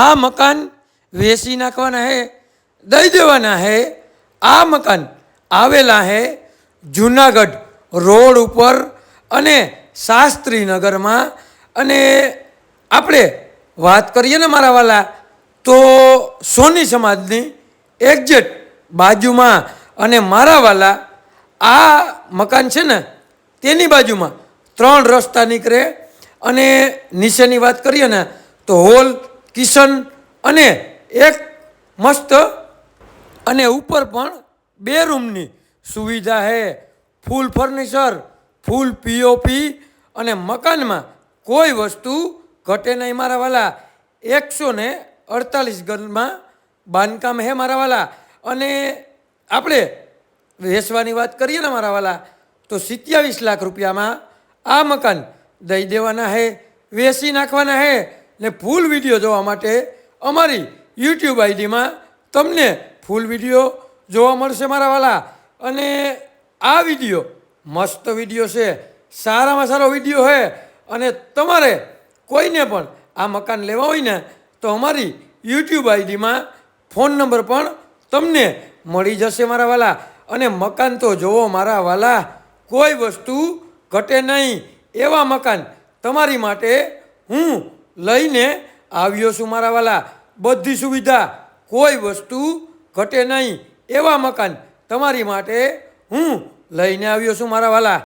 આ મકાન વેચી નાખવાના હે, દઈ દેવાના હે। આ મકાન આવેલા હે જુનાગઢ રોડ ઉપર અને શાસ્ત્રીનગરમાં। અને આપણે વાત કરીએ ને મારા વાલા, તો સોની સમાજની એક્ઝેક્ટ બાજુમાં અને મારા વાલા આ મકાન છે ને તેની બાજુમાં 3 રસ્તા નીકળે। અને નીચેની વાત કરીએ ને તો હોલ, કિચન અને એક મસ્ત અને ઉપર પણ 2 રૂમની સુવિધા છે। ફૂલ ફર્નિચર, ફૂલ પીઓપી અને મકાનમાં કોઈ વસ્તુ ઘટે નહીં મારા વાલા। 148 ગજમાં બાંધકામ હે મારા વાલા। અને આપણે વેચવાની વાત કરીએ ને મારા વાલા, તો 27 લાખ રૂપિયામાં આ મકાન દઈ દેવાના હે, વેચી નાખવાના હે। ને ફૂલ વિડીયો જોવા માટે અમારી યુટ્યુબ આઈડીમાં તમને ફૂલ વિડીયો જોવા મળશે મારા વાલા। અને આ વિડીયો મસ્ત વિડીયો છે, સારામાં સારો વિડીયો છે। અને તમારે કોઈને પણ આ મકાન લેવા હોય ને તો અમારી યુટ્યુબ આઈડીમાં ફોન નંબર પણ તમને મળી જશે મારા વાલા। અને મકાન તો જોવો મારા વાલા, કોઈ વસ્તુ ઘટે નહીં એવા મકાન તમારી માટે હું લઈને આવ્યો છું મારા વાલા। બધી સુવિધા, કોઈ વસ્તુ ઘટે નહીં એવા મકાન તમારી માટે હું લઈને આવ્યો છું મારા વાલા।